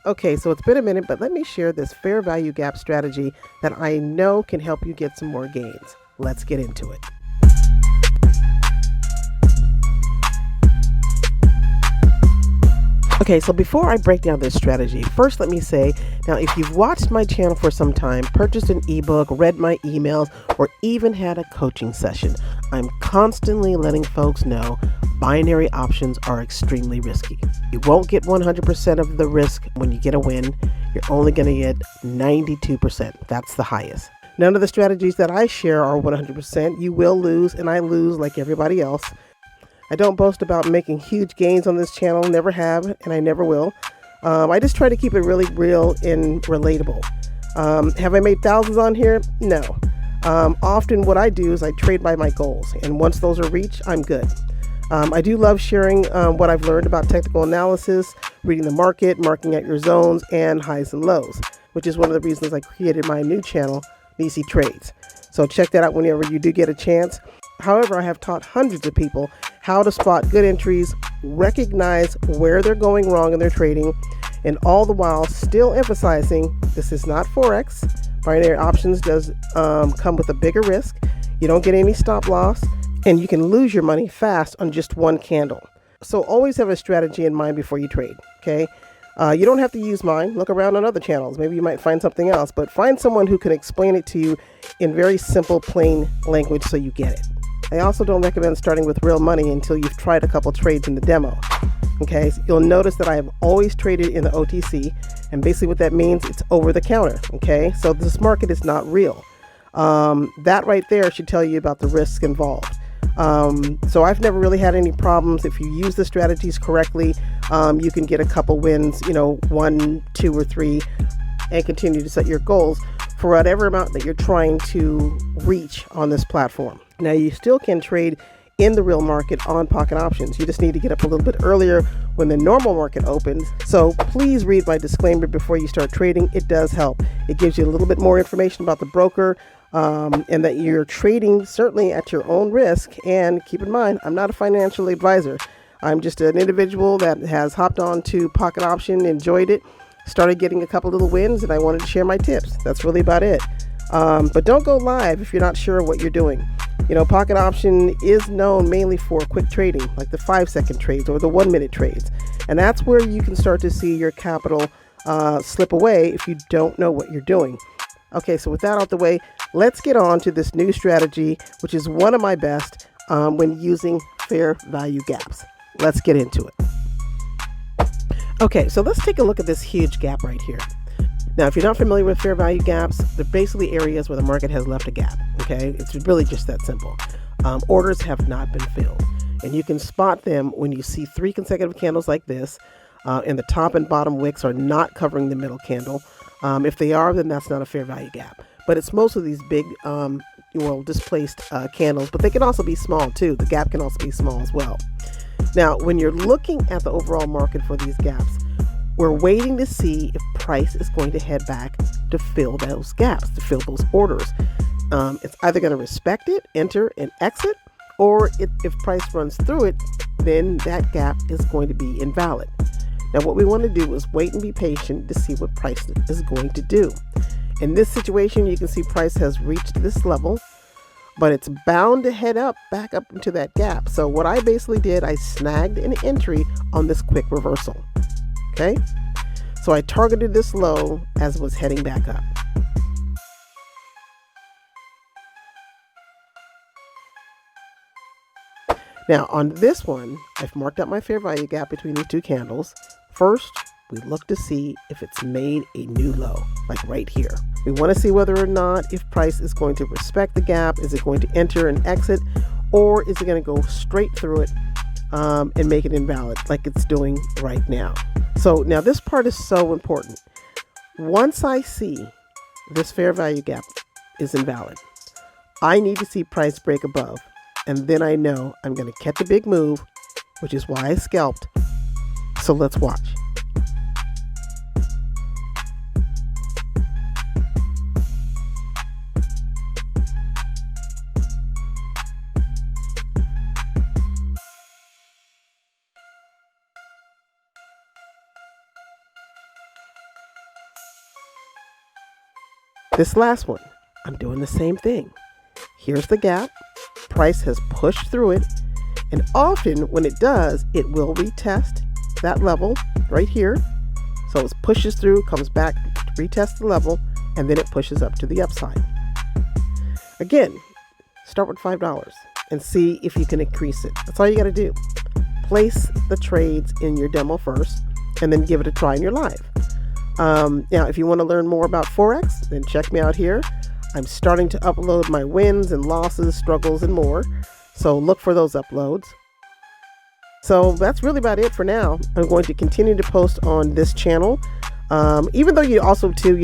Okay, so it's been a minute, but let me share this fair value gap strategy that I know can help you get some more gains. Let's get into it. Okay, so before I break down this strategy, first let me say, now if you've watched my channel for some time, purchased an ebook, read my emails, or even had a coaching session, I'm constantly letting folks know binary options are extremely risky. You won't get 100% of the risk when you get a win. You're only going to get 92%. That's the highest. None of the strategies that I share are 100%. You will lose, and I lose like everybody else. I don't boast about making huge gains on this channel, never have, and I never will. I just try to keep it really real and relatable. Have I made thousands on here? No. Often what I do is I trade by my goals, and once those are reached, I'm good. I do love sharing what I've learned about technical analysis, reading the market, marking out your zones, and highs and lows, which is one of the reasons I created my new channel, Nisi Trades. So check that out whenever you do get a chance. However, I have taught hundreds of people how to spot good entries, recognize where they're going wrong in their trading, and all the while still emphasizing this is not Forex. Binary options does come with a bigger risk. You don't get any stop loss, and you can lose your money fast on just one candle. So always have a strategy in mind before you trade, okay? You don't have to use mine. Look around on other channels. Maybe you might find something else, but find someone who can explain it to you in very simple, plain language so you get it. I also don't recommend starting with real money until you've tried a couple trades in the demo. Okay, so you'll notice that I have always traded in the OTC, and basically what that means, it's over the counter. Okay, so this market is not real. That right there should tell you about the risks involved. So I've never really had any problems. If you use the strategies correctly, you can get a couple wins, 1, 2, or 3, and continue to set your goals for whatever amount that you're trying to reach on this platform. Now, you still can trade in the real market on pocket options. You just need to get up a little bit earlier when the normal market opens. So please read my disclaimer before you start trading. It does help. It gives you a little bit more information about the broker, and that you're trading certainly at your own risk. And keep in mind, I'm not a financial advisor. I'm just an individual that has hopped on to pocket option, enjoyed it, started getting a couple little wins, and I wanted to share my tips. That's really about it. But don't go live if you're not sure what you're doing. Pocket option is known mainly for quick trading, like the 5-second trades or the 1-minute trades. And that's where you can start to see your capital slip away if you don't know what you're doing. Okay, so with that out the way, let's get on to this new strategy, which is one of my best when using fair value gaps. Let's get into it. Okay, so let's take a look at this huge gap right here. Now, if you're not familiar with fair value gaps, they're basically areas where the market has left a gap, okay? It's really just that simple. Orders have not been filled, and you can spot them when you see 3 consecutive candles like this, and the top and bottom wicks are not covering the middle candle. If they are, then that's not a fair value gap. But it's most of these big, displaced candles, but they can also be small too. The gap can also be small as well. Now, when you're looking at the overall market for these gaps, we're waiting to see if price is going to head back to fill those gaps, to fill those orders. It's either going to respect it, enter and exit, or if price runs through it, then that gap is going to be invalid. Now, what we want to do is wait and be patient to see what price is going to do. In this situation, you can see price has reached this level, but it's bound to head back up into that gap. So what I basically did, I snagged an entry on this quick reversal. Okay, so I targeted this low as it was heading back up. Now on this one, I've marked out my fair value gap between these 2 candles. First, we look to see if it's made a new low, like right here. We want to see whether or not if price is going to respect the gap, is it going to enter and exit, or is it going to go straight through it and make it invalid like it's doing right now. So now this part is so important. Once I see this fair value gap is invalid, I need to see price break above, and then I know I'm going to catch a big move, which is why I scalped. So let's watch. This last one, I'm doing the same thing. Here's the gap. Price has pushed through it. And often when it does, it will retest that level right here. So it pushes through, comes back, retests the level, and then it pushes up to the upside. Again, start with $5 and see if you can increase it. That's all you got to do. Place the trades in your demo first and then give it a try in your live. Now, if you want to learn more about Forex, then check me out here. I'm starting to upload my wins and losses, struggles, and more. So look for those uploads. So that's really about it for now. I'm going to continue to post on this channel. Even though you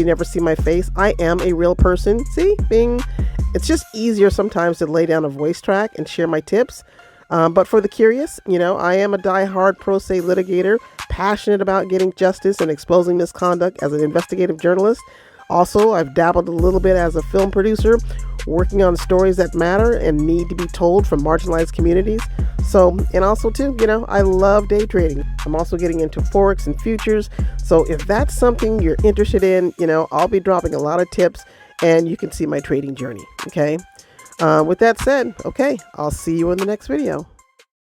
never see my face, I am a real person. See, it's just easier sometimes to lay down a voice track and share my tips. But for the curious, I am a die-hard pro se litigator, passionate about getting justice and exposing misconduct as an investigative journalist. Also, I've dabbled a little bit as a film producer, working on stories that matter and need to be told from marginalized communities. So, and also too, I love day trading. I'm also getting into Forex and futures. So if that's something you're interested in, I'll be dropping a lot of tips and you can see my trading journey. Okay. With that said, okay, I'll see you in the next video.